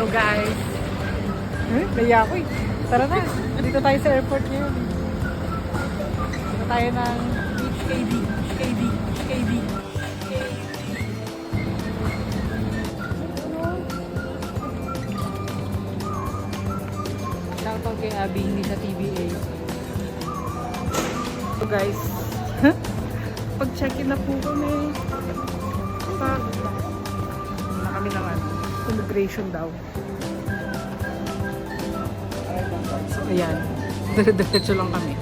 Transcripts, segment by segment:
Hello guys! Naya ako eh. Tara na, dito tayo sa airport ngayon. Dito tayo ng HKD. Shoutout kay Abby, hindi sa TBA. So guys, pag-check-in na po kami. Na kami naman. Immigration daw. So ayan, dire-diretso lang kami.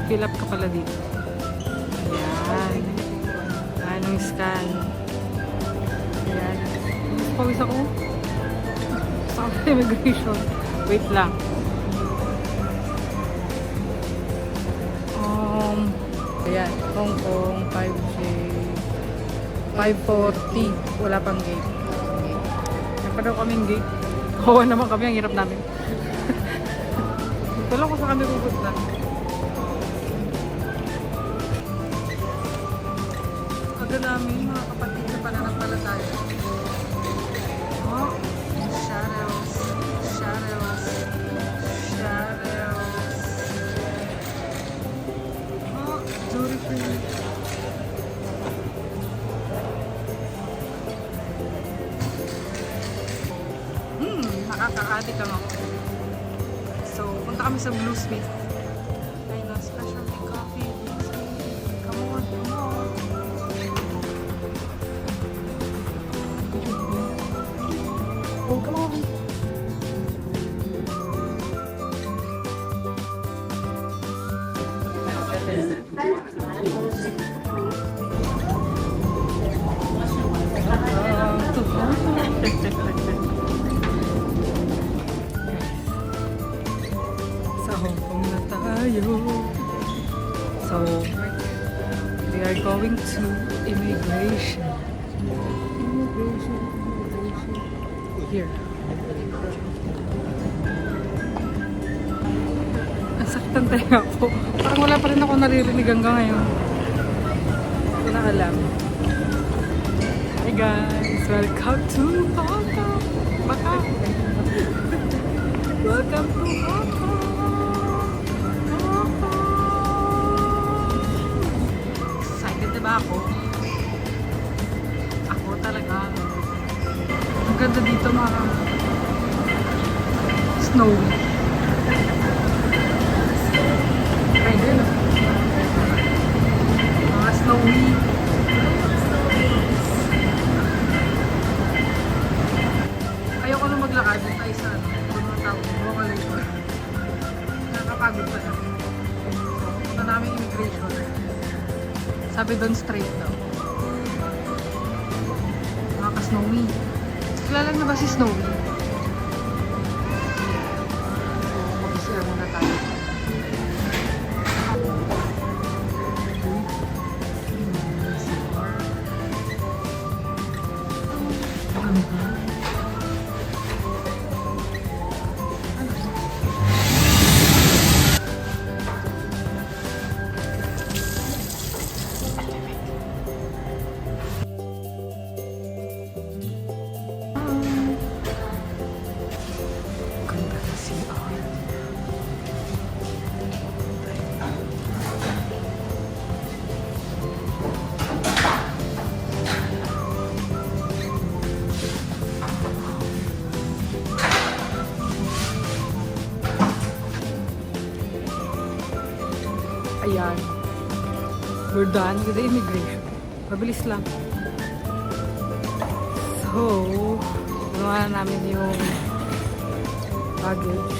Fill up ka pala dito. Ayan. Anong scan. Ayan. Pawis ako. Sa immigration. Wait lang. Ayan, Hong Kong, 5G, 540. Wala pang gate. Yan pa daw kaming gate. Oo naman kami, ang hirap namin. Wala ko sa kami pupunta. Aga namin, mga kapatid na pananampalataya. Oh, shadows. Oh, duty free. Nakaka-addict lang ako. So, punta kami sa Bluesmith. Ay, no, specialty coffee. Come on. Oh, come on. Sa Hong Kong na tayo. So, we are going to immigration. Here. Ang sakit ang tayo ako. Parang wala pa rin ako naririnig hanggang ngayon. Hindi na alam. Hey guys, welcome to Hong Kong. Welcome to Hong Kong. Excited diba ako? Ako talaga. Ang ganda dito mga snowy. Pwede no? Mga snowy. Ayoko na maglakad dito tayo sa mga tao. Nakakapagod pa na. Punta namin immigration. Sabi doon straight daw. Mga ka-Snowy. Kilala niyo ba si Snowy? So, mag-share muna tayo. Ayan. We're done with the immigration. Mabilis lang. So, ginawa na namin yung baggage.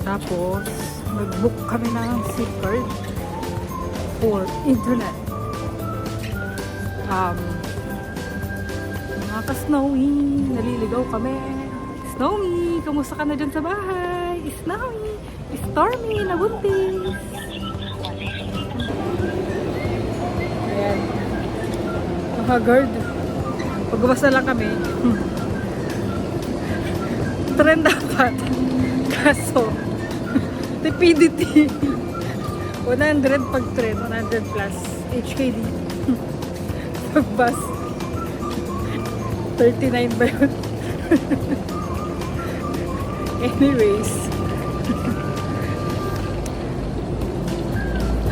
Tapos, nag-book kami ng SIM card for internet. Mga ka-Snowy, naliligaw kami. Snowy, kamusta ka na dyan sa bahay? Snowy, Stormy, nabuntis. Ayan. Nakagard. Pagbasa lang kami. Trend dapat. Kaso, TPDT. 100 pag trend, 100 plus. HKD. Pag bus. 39 ba yun? Anyways.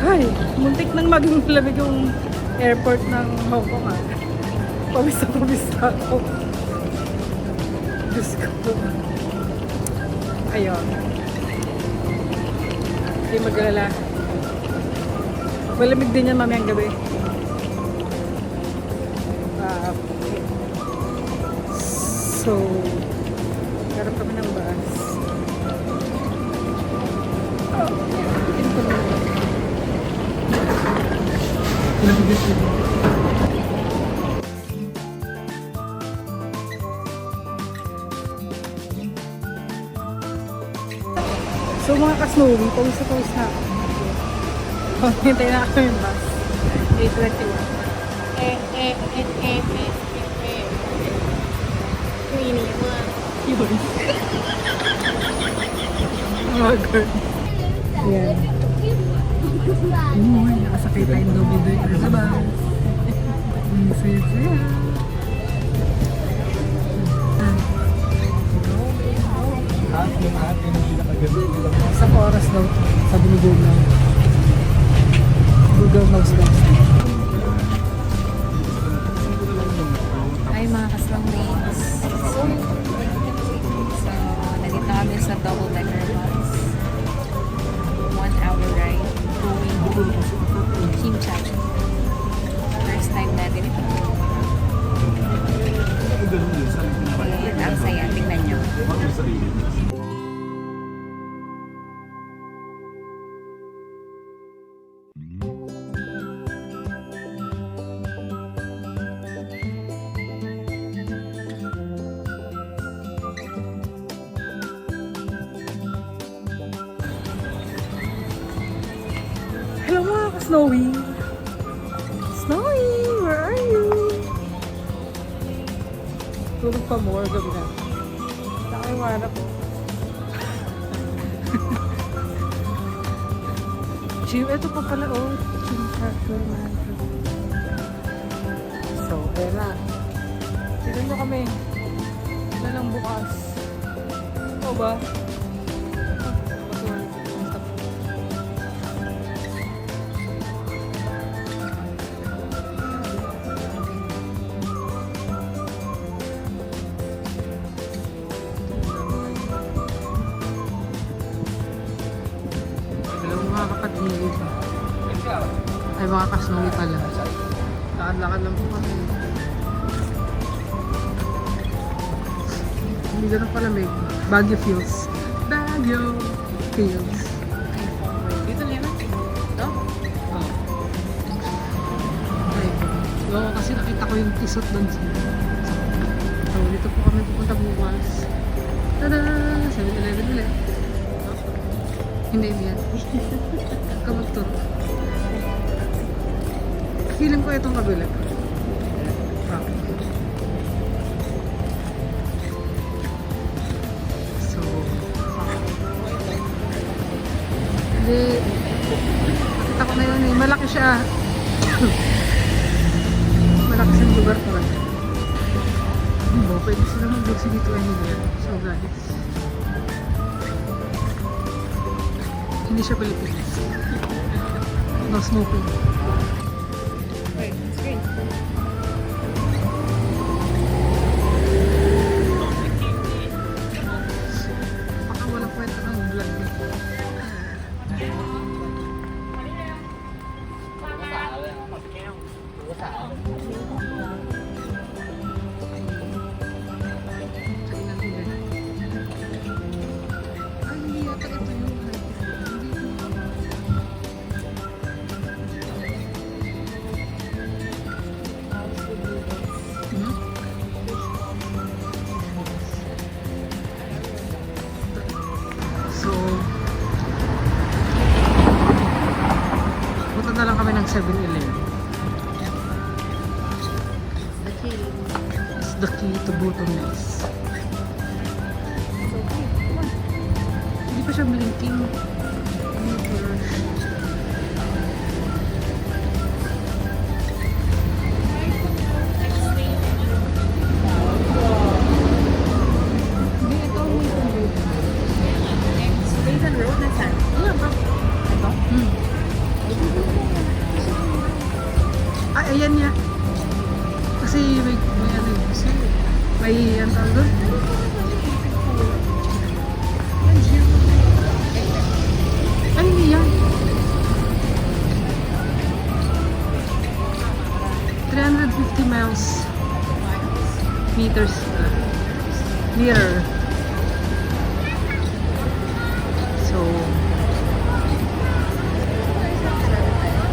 Ay, muntik nang maging lamig yung airport ng Hong Kong ah. Pawis ako. Diyos ko. Ayun. Hindi mag-alala. Malamig din yan mamayang gabi. Okay. So, harap kami ng bus. Oh, yun ko naman. So mga ka-snowy, pawis na ako. Hintay na kami yung bus. 8:21. Queenie mo. Yun. Oh God. Yan. Uy, nakasakay tayong double decker sa bus. Ang saya-saya. Isang oras daw, sabi ni Google. Google knows best. Ay, mga kaslammates. So, nandito kami sa double-decker bus. 1 hour ride going to Kimchak. First time natin ito. And ang saya, tingnan nyo. Hello mga ka-snowy! Snowy! Where are you? Tulog pa more, gabi na. Nakakiwala ko. Gym, ito pa pala oh. Gym factor man. So, ayan na. Tignan nyo kami. Wala lang bukas. Oo ba? Mga kapatid. Ay, mga ka-snowy pala. Lakad-lakad lang po kami. Hindi ganun palamig. Baguio feels. Baguio feels. Dito naman. No? Oh. Okay. Oo, kasi nakita ko yung tisot doon. So, dito po kami pupunta bukas. Tada! 7-Eleven ulit. Hindi yan. Kamagturo. Feeling ko itong kabila. Ah. So, hindi. Nakita ko na yun eh. Malaki siya. Malaki siyang lugar talaga. Pwede sila mag-vlog dito anywhere. So guys, hindi siya Pilipinas. No smoking. Wait, screen. Baka walang kwenta ng vlog niya. Ay, hindi yata ito yung So, punta na lang kami ng 7-Eleven. It's the key to bottlenecks. Hindi pa siya blinking. Hindi, ito ang may Ay, ang tawag doon? Ay, hindi yan. 350 miles. Meters. Meter. So,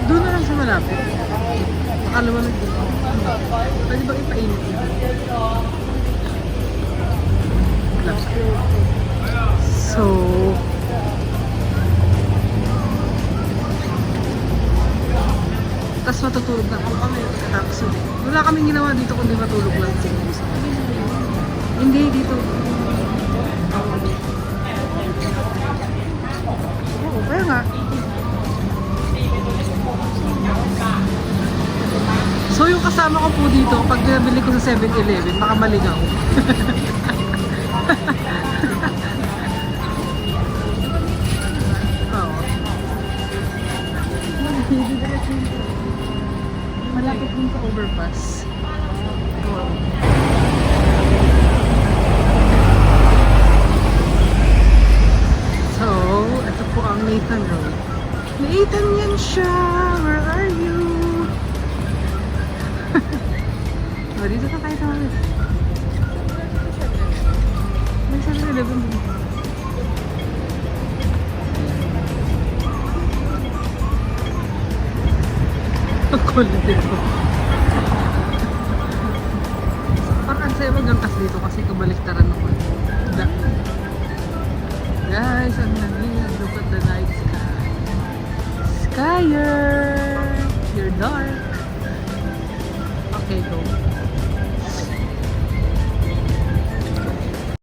doon na lang sa malapit. Makalaman dito. Pwede ba ipainit dito? Wala. So, tapos matutulog na po kami pagkatapos yun. Wala kaming ginawa dito kundi matulog lang. Hindi dito. Oo, kaya nga. So yung kasama ko po dito, pag nabili ko sa 7-Eleven, baka maligaw. Oo. Malapit din sa overpass. Wow. So, ito po ang Nathan Road. Nathan yan siya! Where are you? Oh, dito ka tayo sa mga. May 7-Eleven din. Ang kulit dito. Parang sa'yo magangkas dito kasi kabaliktaran naman. Guys, ang lamig. Look at the night sky. Skyer! You're dark. Okay, go.